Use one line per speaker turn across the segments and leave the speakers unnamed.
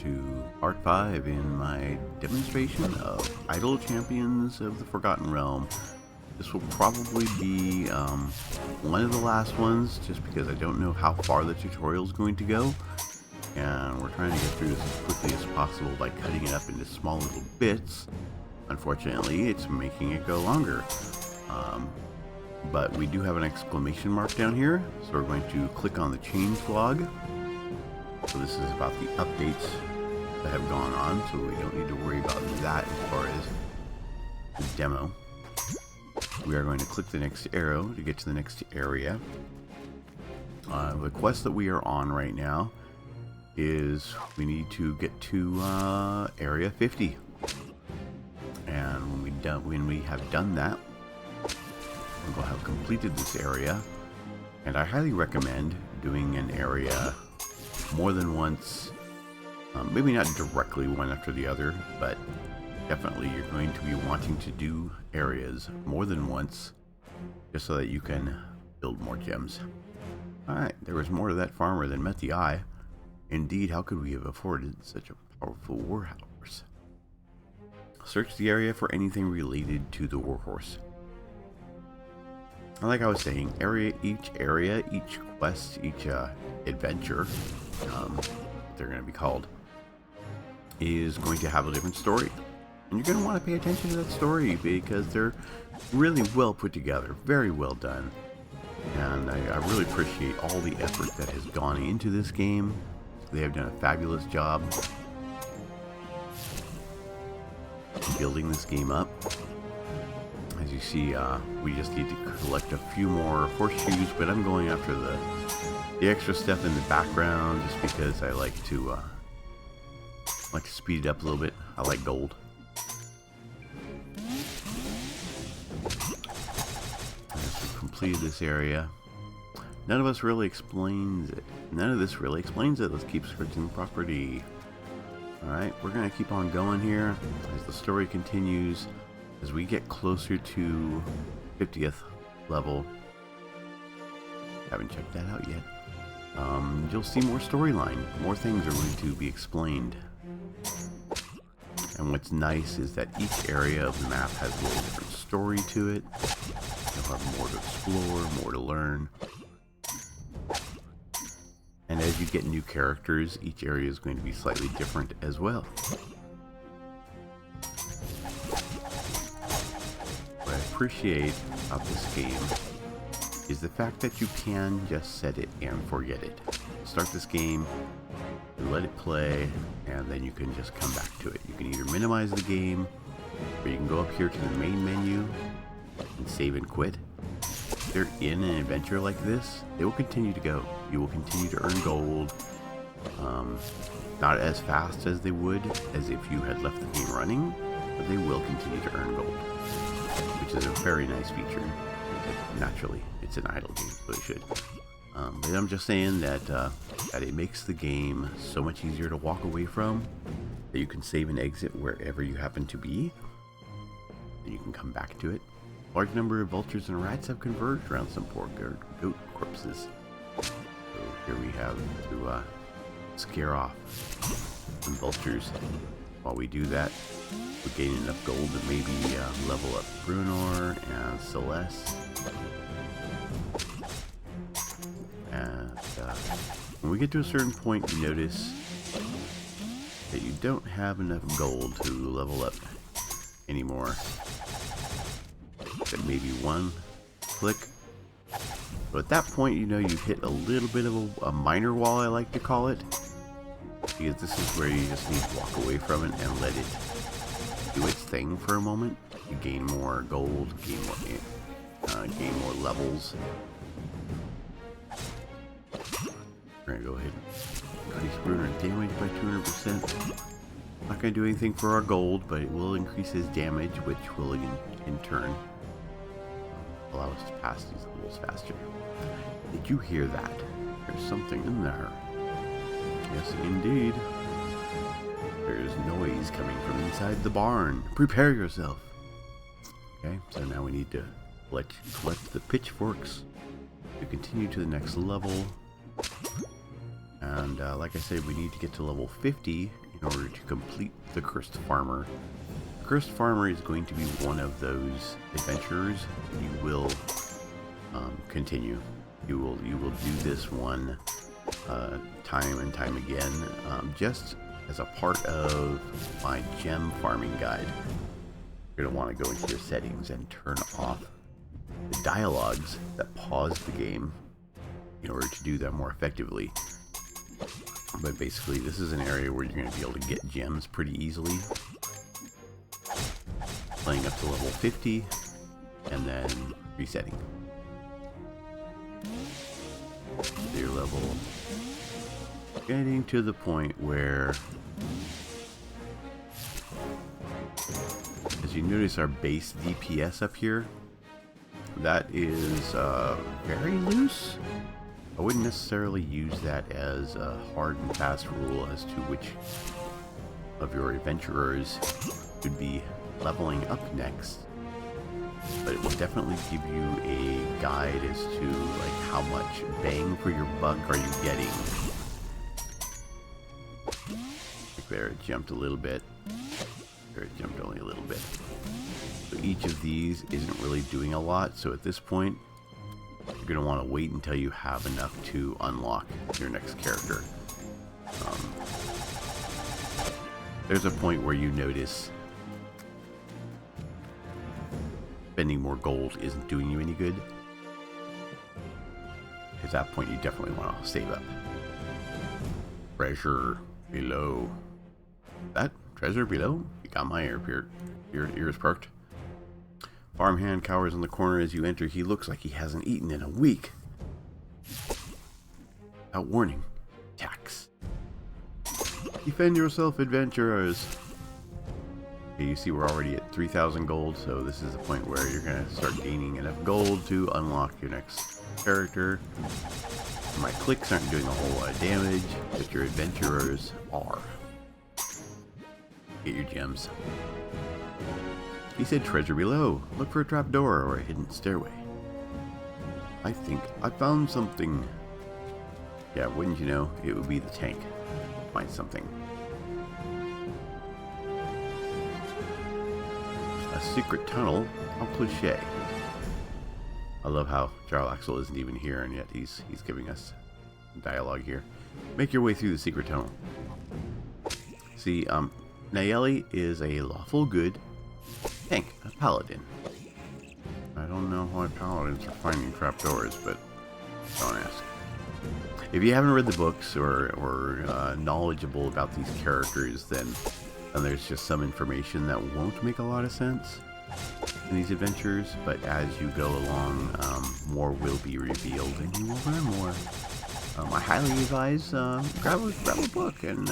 to part 5 in my demonstration of Idol Champions of the Forgotten Realm. This will probably be one of the last ones, just because I don't know how far the tutorial is going to go. And we're trying to get through this as quickly as possible by cutting it up into small little bits. Unfortunately, it's making it go longer. But we do have an exclamation mark down here, so we're going to click on the change log. So this is about the updates that have gone on, so we don't need to worry about that as far as the demo. We are going to click the next arrow to get to the next area. The quest that we are on right now is we need to get to area 50. And when we have done that, we'll have completed this area. And I highly recommend doing an area more than once. Maybe not directly one after the other, but definitely you're going to be wanting to do areas more than once, just so that you can build more gems. Alright, there was more to that farmer than met the eye. Indeed, how could we have afforded such a powerful warhorse? Search the area for anything related to the warhorse. Like I was saying, each area, each quest, each adventure, they're going to be called, is going to have a different story. And you're going to want to pay attention to that story because they're really well put together, very well done. And I really appreciate all the effort that has gone into this game. They have done a fabulous job building this game up. As you see, we just need to collect a few more horseshoes, but I'm going after the extra stuff in the background just because I like to speed it up a little bit. I like gold. As we completed this area, none of this really explains it. Let's keep searching the property. Alright, we're going to keep on going here as the story continues. As we get closer to 50th level, haven't checked that out yet, you'll see more storyline. More things are going to be explained. And what's nice is that each area of the map has a little different story to it. You'll have more to explore, more to learn. And as you get new characters, each area is going to be slightly different as well. What I appreciate about this game is the fact that you can just set it and forget it. Start this game, let it play, and then you can just come back to it. You can either minimize the game, or you can go up here to the main menu and save and quit. If they're in an adventure like this, they will continue to go. You will continue to earn gold, not as fast as they would as if you had left the game running, but they will continue to earn gold, which is a very nice feature. Naturally, it's an idle game, so it should. But I'm just saying that it makes the game so much easier to walk away from, that you can save and exit wherever you happen to be, and you can come back to it. Large number of vultures and rats have converged around some poor goat corpses. So here we have to scare off some vultures. While we do that, we gain enough gold to maybe level up Bruenor and 𝗪𝗪. And when we get to a certain point, you notice that you don't have enough gold to level up anymore. But maybe one click. But at that point, you know you've hit a little bit of a minor wall, I like to call it. Because this is where you just need to walk away from it and let it do its thing for a moment. You gain more gold, gain more levels. We're going to go ahead and increase Bruenor damage by 200%. Not going to do anything for our gold, but it will increase his damage, which will in turn allow us to pass these levels faster. Did you hear that? There's something in there. Yes, indeed. There's noise coming from inside the barn. Prepare yourself. Okay, so now we need to collect the pitchforks to continue to the next level. And like I said, we need to get to level 50 in order to complete the Cursed Farmer. The Cursed Farmer is going to be one of those adventurers you will continue. You will do this one time and time again, just as a part of my gem farming guide. You're going to want to go into your settings and turn off the dialogues that pause the game in order to do that more effectively. But basically, this is an area where you're going to be able to get gems pretty easily. Playing up to level 50 and then resetting. Your level getting to the point where, as you notice, our base DPS up here, that is very loose. I wouldn't necessarily use that as a hard and fast rule as to which of your adventurers should be leveling up next, but it will definitely give you a guide as to like how much bang for your buck are you getting. Like there, it jumped a little bit. There, it jumped only a little bit. So each of these isn't really doing a lot, so at this point you're going to want to wait until you have enough to unlock your next character. There's a point where you notice spending more gold isn't doing you any good. At that point you definitely want to save up. Treasure below. That treasure below? You got my ears perked. Farmhand cowers in the corner as you enter. He looks like he hasn't eaten in a week. Without warning. Tax. Defend yourself, adventurers. Okay, you see we're already at 3,000 gold, so this is the point where you're going to start gaining enough gold to unlock your next character. My clicks aren't doing a whole lot of damage, but your adventurers are. Get your gems. He said treasure below. Look for a trapdoor or a hidden stairway. I think I found something. Yeah, wouldn't you know, it would be the tank. Find something. A secret tunnel. How cliche. I love how 𝗪𝗪𝗡𝗧 isn't even here, and yet he's giving us dialogue here. Make your way through the secret tunnel. See, 𝗬𝗟𝗡 is a lawful good tank, a paladin. I don't know why paladins are finding trapdoors, but don't ask. If you haven't read the books or knowledgeable about these characters, then there's just some information that won't make a lot of sense in these adventures, but as you go along, more will be revealed and you will learn more. I highly advise grab a book and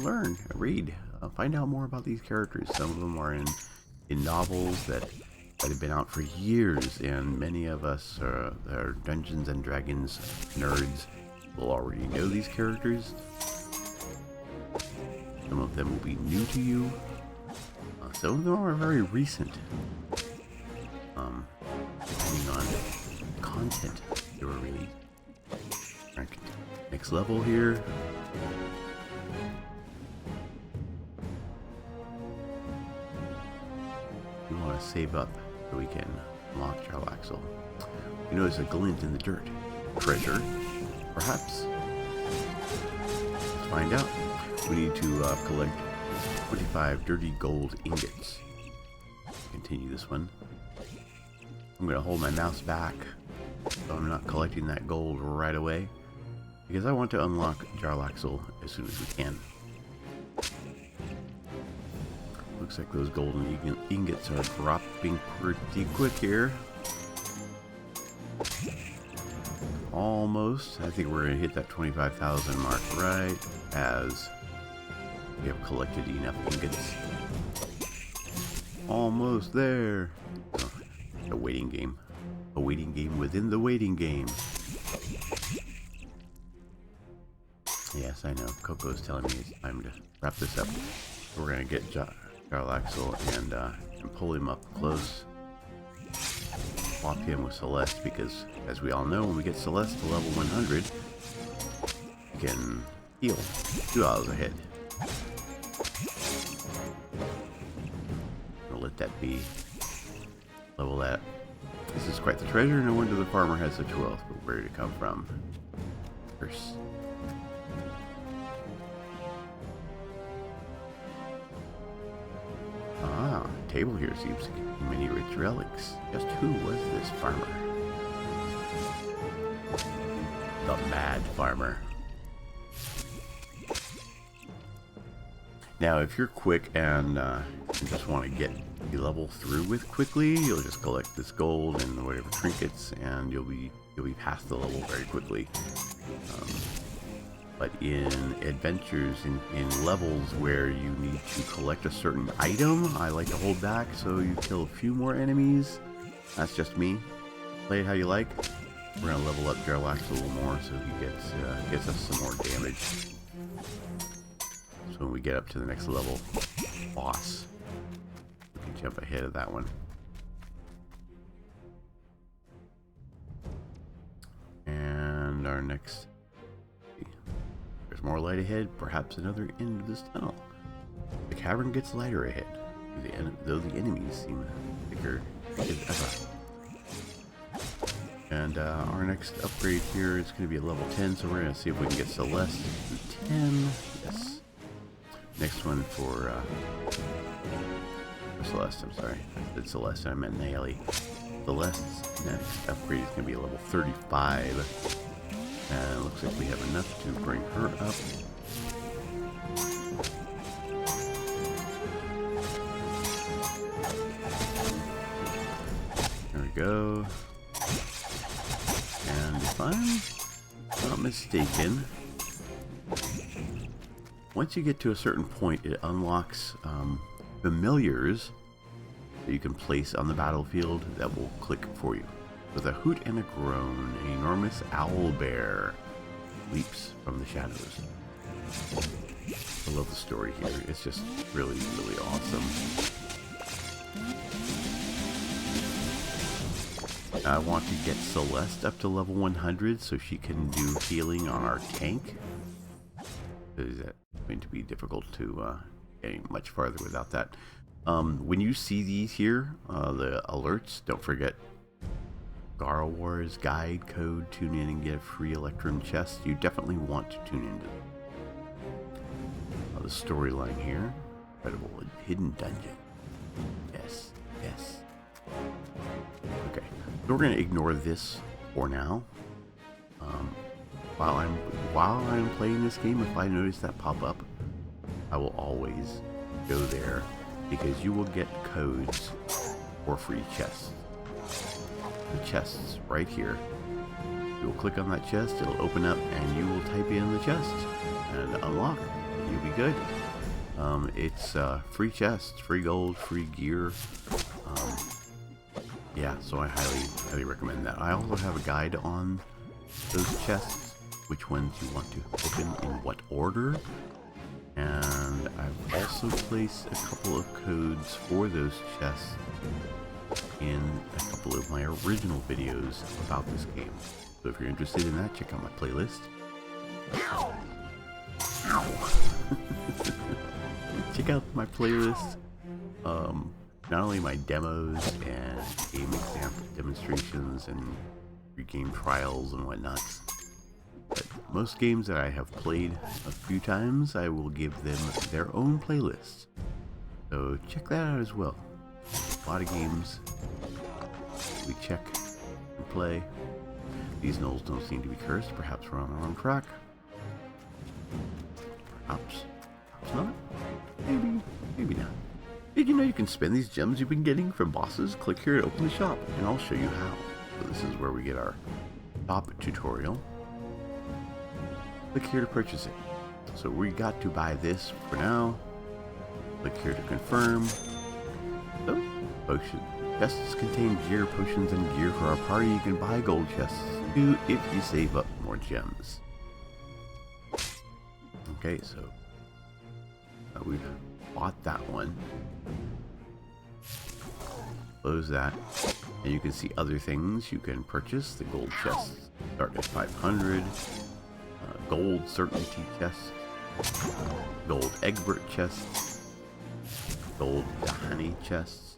learn, read, find out more about these characters. Some of them are in novels that have been out for years, and many of us are Dungeons and Dragons nerds will already know these characters. Some of them will be new to you. Some of them are very recent, depending on content they were released. Alright, next level here. We want to save up so we can unlock 𝗪𝗪𝗡𝗧. You notice a glint in the dirt. Treasure, perhaps. Let's find out. We need to collect 25 dirty gold ingots. Continue this one. I'm going to hold my mouse back so I'm not collecting that gold right away, because I want to unlock 𝗪𝗪𝗡𝗧 as soon as we can. Looks like those golden ingots are dropping pretty quick here. Almost. I think we're going to hit that 25,000 mark right as we have collected enough ingots. Almost there. Oh, a waiting game. A waiting game within the waiting game. Yes, I know. Coco's telling me it's time to wrap this up. We're going to get 𝗪𝗪𝗡𝗧 and pull him up close. Swap him with Celeste, because as we all know, when we get Celeste to level 100, we can heal 2 hours ahead. that be. Level that. This is quite the treasure. No wonder the farmer has such wealth, but where did it come from? First. Ah, table here seems to contain many rich relics. Just who was this farmer? The Mad Farmer. Now, if you're quick and you just want to get the level through with quickly, you'll just collect this gold and whatever trinkets, and you'll be past the level very quickly. But in adventures, in levels where you need to collect a certain item, I like to hold back so you kill a few more enemies. That's just me. Play it how you like. We're gonna level up 𝗪𝗪𝗪𝗧 a little more so he gets us some more damage. So when we get up to the next level, boss, we can jump ahead of that one. And our next, there's more light ahead, perhaps another end of this tunnel. The cavern gets lighter ahead, though the enemies seem thicker as ever. And our next upgrade here is going to be at level 10, so we're going to see if we can get Celeste to 10. Yes. Next one for Celeste, I'm sorry. I said Celeste, I meant 𝗪𝗪𝗧𝗛. Celeste's next upgrade is going to be a level 35. And it looks like we have enough to bring her up. There we go. And if I'm not mistaken, once you get to a certain point, it unlocks familiars that you can place on the battlefield that will click for you. With a hoot and a groan, an enormous owl bear leaps from the shadows. I love the story here. It's just really, really awesome. I want to get Celeste up to level 100 so she can do healing on our tank. Is that going to be difficult to get much farther without that? When you see these here, the alerts, don't forget Gar Wars guide code, tune in and get a free Electrum chest. You definitely want to tune into the storyline here. Incredible hidden dungeon. Yes, yes. Okay, so we're going to ignore this for now. While I'm playing this game, if I notice that pop up, I will always go there because you will get codes for free chests. The chest's right here. You'll click on that chest, it'll open up, and you will type in the chest and unlock. You'll be good. It's free chests, free gold, free gear. Yeah, so I highly recommend that. I also have a guide on those chests, which ones you want to open in what order. And I've also placed a couple of codes for those chests in a couple of my original videos about this game. So if you're interested in that, check out my playlist. Check out my playlist. Not only my demos and game example demonstrations and game trials and whatnot, but most games that I have played a few times, I will give them their own playlists. So check that out as well. A lot of games we check and play. These gnolls don't seem to be cursed. Perhaps we're on the wrong track. Perhaps not. Maybe not. Did you know you can spend these gems you've been getting from bosses? Click here to open the shop, and I'll show you how. So this is where we get our shop tutorial. Click here to purchase it. So we got to buy this for now. Click here to confirm. So, potion. Chests contain gear, potions, and gear for our party. You can buy gold chests too if you save up more gems. Okay, so we've bought that one. Close that, and you can see other things you can purchase. The gold chests start at 500. Gold certainty chests, gold Egbert chests, gold honey chests,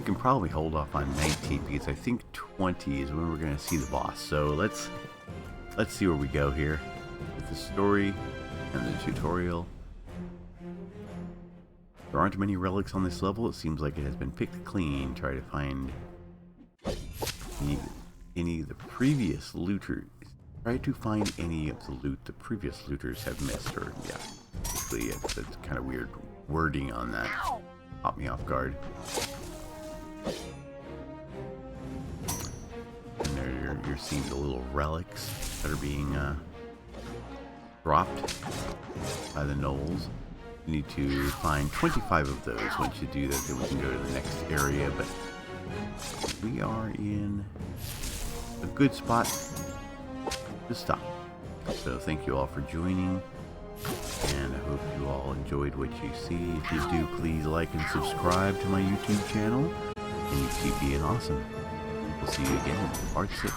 We can probably hold off on 19 because I think 20 is when we're going to see the boss. So let's see where we go here with the story and the tutorial. There aren't many relics on this level. It seems like it has been picked clean. Try to find any of the previous looters. Try to find any of the loot the previous looters have missed. Or yeah, basically it's kind of weird wording on that. Caught me off guard. And there you're seeing the little relics that are being dropped by the gnolls. You need to find 25 of those. Once you do that, then we can go to the next area. But we are in a good spot to stop. So thank you all for joining, and I hope you all enjoyed what you see. If you do, please like and subscribe to my YouTube channel, and you keep being awesome. We'll see you again in part 6.